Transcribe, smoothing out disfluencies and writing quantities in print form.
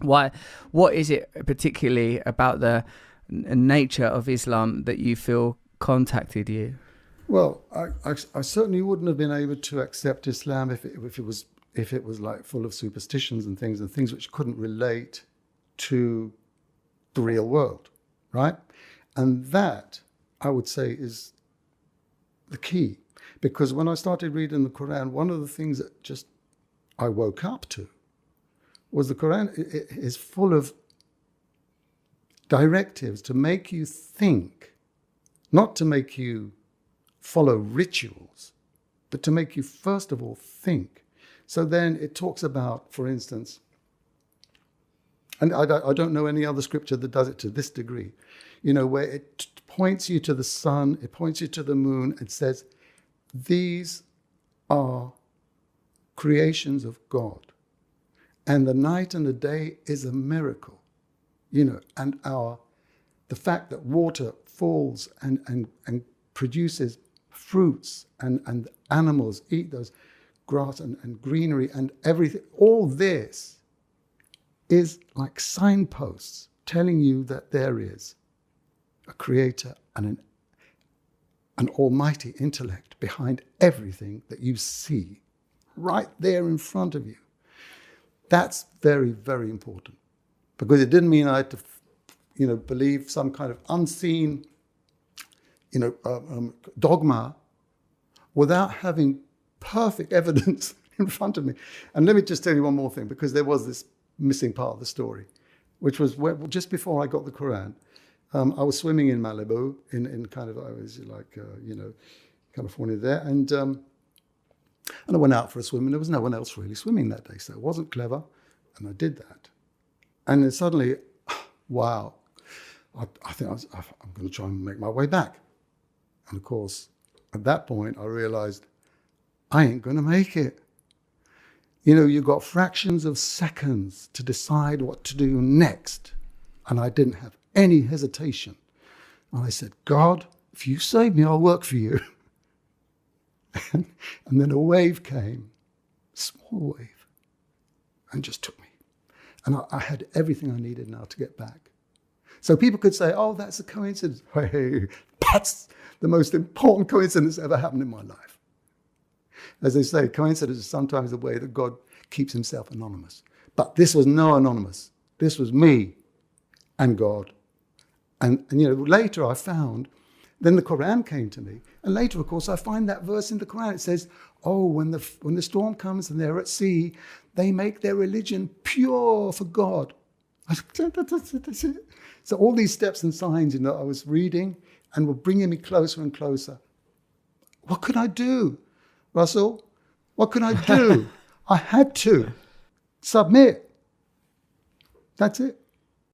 Why? What is it particularly about the nature of Islam that you feel contacted you? Well, I certainly wouldn't have been able to accept Islam if it was like full of superstitions and things which couldn't relate to the real world, right? And that, I would say, is the key. Because when I started reading the Quran, one of the things that just I woke up to was the Quran is full of directives to make you think, not to make you follow rituals, but to make you first of all think. So then it talks about, for instance, and I don't know any other scripture that does it to this degree, where it points you to the sun, it points you to the moon, it says, these are creations of God. And the night and the day is a miracle, and the fact that water falls and produces fruits and animals eat those grass and greenery and everything, all this is like signposts telling you that there is a creator and an almighty intellect behind everything that you see right there in front of you. That's very, very important, because it didn't mean I had to, believe some kind of unseen, dogma without having perfect evidence in front of me. And let me just tell you one more thing, because there was this missing part of the story, which was just before I got the Quran, I was swimming in Malibu in kind of, I was like, California there, and I went out for a swim, and there was no one else really swimming that day, so it wasn't clever, and I did that. And then suddenly, wow, I think I'm going to try and make my way back. And of course, at that point, I realized I ain't going to make it. You've got fractions of seconds to decide what to do next. And I didn't have any hesitation. And I said, God, if you save me, I'll work for you. And then a wave came, a small wave, and just took me. And I had everything I needed now to get back. So people could say, oh, that's a coincidence. Hey, that's the most important coincidence ever happened in my life. As they say, coincidence is sometimes the way that God keeps himself anonymous. But this was no anonymous. This was me and God. And later I found, then the Quran came to me. And later, of course, I find that verse in the Quran. It says, oh, when the storm comes and they're at sea, they make their religion pure for God. That's it. So all these steps and signs, I was reading and were bringing me closer and closer. What could I do, Russell? What could I do? I had to submit. That's it.